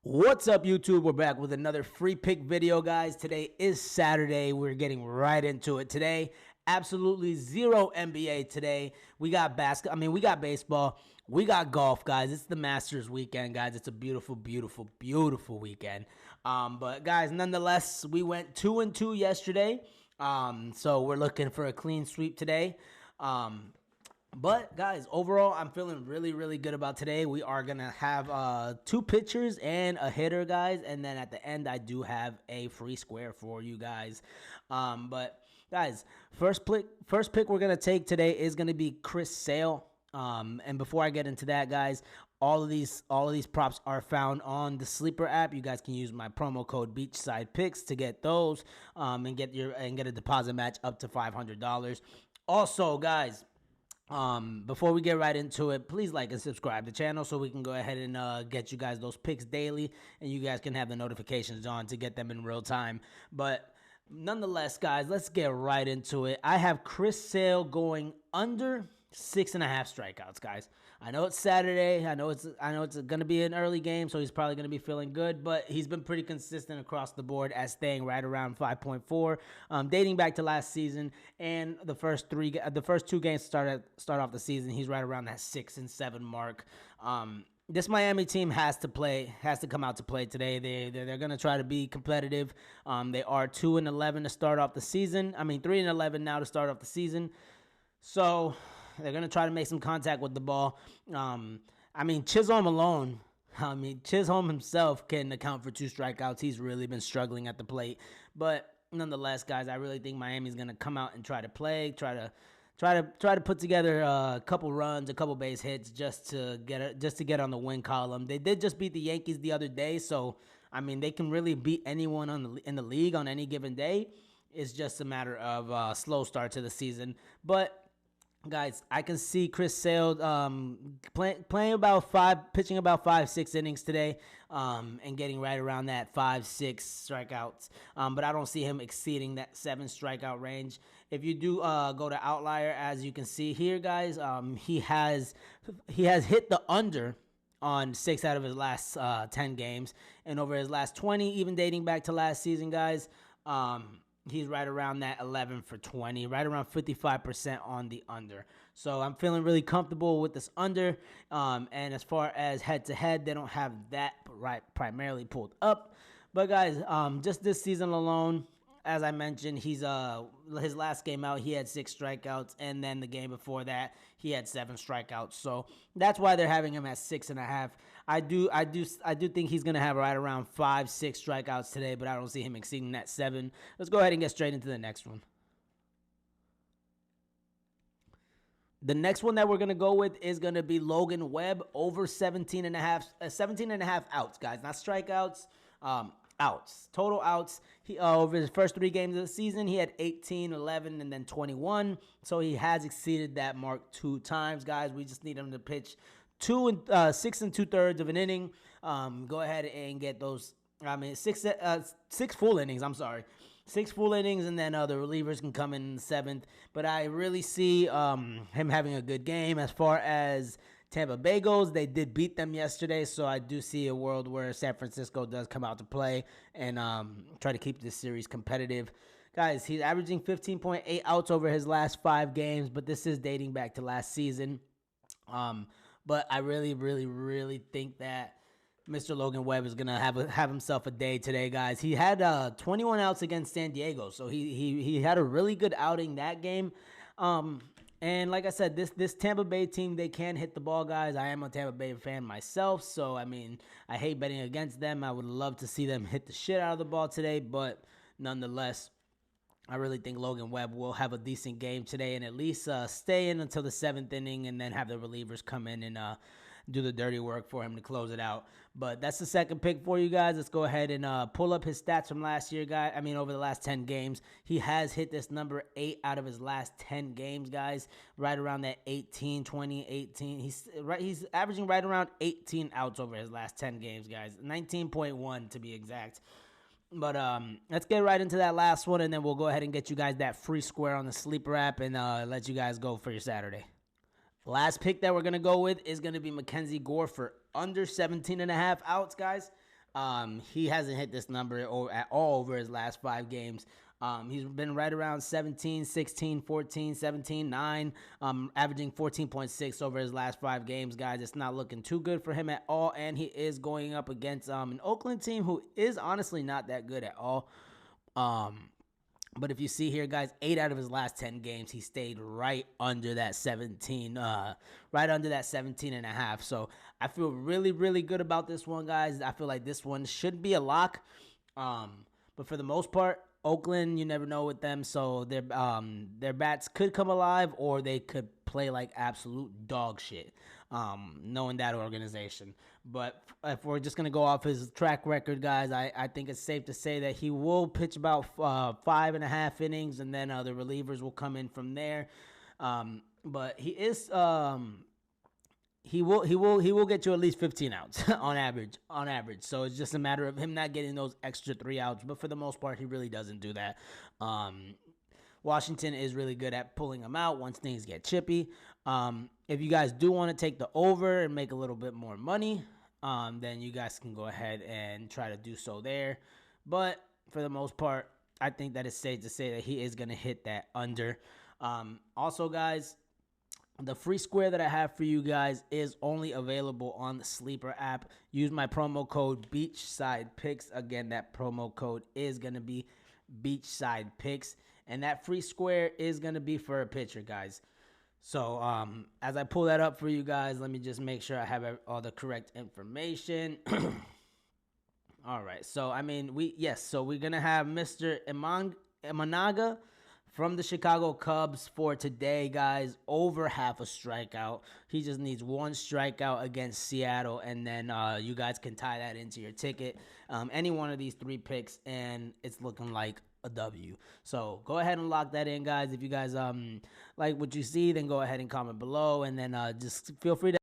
What's up, YouTube? We're back with another free pick video, guys. Today is Saturday. We're getting right into it today. Absolutely zero NBA today. We got we got baseball. We got golf, guys. It's the Masters weekend, guys. It's a beautiful, beautiful, beautiful weekend. But guys, nonetheless, we went 2-2 yesterday. So we're looking for a clean sweep today. But guys, overall, I'm feeling really, really good about today. We are gonna have two pitchers and a hitter, guys, and then at the end, I do have a free square for you guys. But guys, first pick we're gonna take today is gonna be Chris Sale. And before I get into that, guys, all of these props are found on the Sleeper app. You guys can use my promo code Beachside Picks to get those, and get a deposit match up to $500. Also, guys, before we get right into it, please like and subscribe to the channel so we can go ahead and get you guys those picks daily, and you guys can have the notifications on to get them in real time. But nonetheless, guys, let's get right into it. I have Chris Sale going under 6.5 strikeouts, guys. I know it's Saturday. I know it's going to be an early game, so he's probably going to be feeling good. But he's been pretty consistent across the board at staying right around 5.4, dating back to last season. And the first two games start off the season, he's right around that 6 and 7 mark. This Miami team has to come out to play today. They're going to try to be competitive. They are 2-11 to start off the season. 3-11 now to start off the season. So they're going to try to make some contact with the ball. Chisholm alone, Chisholm himself can account for 2 strikeouts. He's really been struggling at the plate. But nonetheless, guys, I really think Miami's going to come out and try to play, try to put together a couple runs, a couple base hits just to get on the win column. They did just beat the Yankees the other day, so they can really beat anyone in the league on any given day. It's just a matter of a slow start to the season. But guys, I can see Chris Sale pitching about 5-6 innings today, and getting right around that 5-6 strikeouts. But I don't see him exceeding that 7 strikeout range. If you do go to Outlier, as you can see here, guys, he has hit the under on 6 out of his last 10 games, and over his last 20, even dating back to last season, guys. He's right around that 11 for 20, right around 55% on the under. So I'm feeling really comfortable with this under. And as far as head-to-head, they don't have that primarily pulled up. But guys, just this season alone, as I mentioned, his last game out, he had 6 strikeouts, and then the game before that, he had 7 strikeouts. So that's why they're having him at 6.5. I do think he's gonna have right around 5-6 strikeouts today, but I don't see him exceeding that 7. Let's go ahead and get straight into the next one. The next one that we're going to go with is going to be Logan Webb over 17.5 outs, guys. Not strikeouts, outs. Total outs. He over his first 3 games of the season, he had 18, 11, and then 21. So he has exceeded that mark 2 times, guys. We just need him to pitch 6 2/3 of an inning. Go ahead and get those. 6 full innings. 6 full innings, and then the relievers can come in the 7th. But I really see him having a good game. As far as Tampa Bay goes, they did beat them yesterday, so I do see a world where San Francisco does come out to play and try to keep this series competitive. Guys, he's averaging 15.8 outs over his last 5 games, but this is dating back to last season. But I really, really, really think that Mr. Logan Webb is going to have himself a day today, guys. He had 21 outs against San Diego, so he had a really good outing that game. And like I said, this Tampa Bay team, they can hit the ball, guys. I am a Tampa Bay fan myself, so I hate betting against them. I would love to see them hit the shit out of the ball today, but nonetheless, I really think Logan Webb will have a decent game today and at least stay in until the 7th inning, and then have the relievers come in and do the dirty work for him to close it out. But that's the second pick for you guys. Let's go ahead and pull up his stats from last year, guys. Over the last 10 games. He has hit this number 8 out of his last 10 games, guys. Right around that 18, 20, 18. He's averaging right around 18 outs over his last 10 games, guys. 19.1 to be exact. But let's get right into that last one, and then we'll go ahead and get you guys that free square on the Sleeper app and let you guys go for your Saturday. Last pick that we're going to go with is going to be Mackenzie Gore for under 17.5 outs, guys. He hasn't hit this number at all over his last 5 games. He's been right around 17, 16, 14, 17, 9, averaging 14.6 over his last 5 games, guys. It's not looking too good for him at all, and he is going up against an Oakland team who is honestly not that good at all. But if you see here, guys, 8 out of his last 10 games, he stayed right under that 17, right under that 17 and a half. So I feel really, really good about this one, guys. I feel like this one should be a lock. But for the most part, Oakland, you never know with them. So their bats could come alive, or they could play like absolute dog shit, knowing that organization. But if we're just going to go off his track record, guys, I think it's safe to say that he will pitch about 5.5 innings, and then the relievers will come in from there. But he is he will get you at least 15 outs on average. So it's just a matter of him not getting those extra 3 outs. But for the most part, he really doesn't do that. Washington is really good at pulling them out once things get chippy. If you guys do want to take the over and make a little bit more money, then you guys can go ahead and try to do so there. But for the most part, I think that it's safe to say that he is going to hit that under. Also, guys, the free square that I have for you guys is only available on the Sleeper app. Use my promo code Beachside Picks. Again, that promo code is going to be Beachside Picks. And that free square is going to be for a pitcher, guys. So as I pull that up for you guys, let me just make sure I have all the correct information. All right. So, I mean, so we're going to have Mr. Imanaga from the Chicago Cubs for today, guys. Over half a strikeout. He just needs 1 strikeout against Seattle, and then you guys can tie that into your ticket. Any one of these 3 picks, and it's looking like a W. So go ahead and lock that in, guys. If you guys like what you see, then go ahead and comment below, and then just feel free to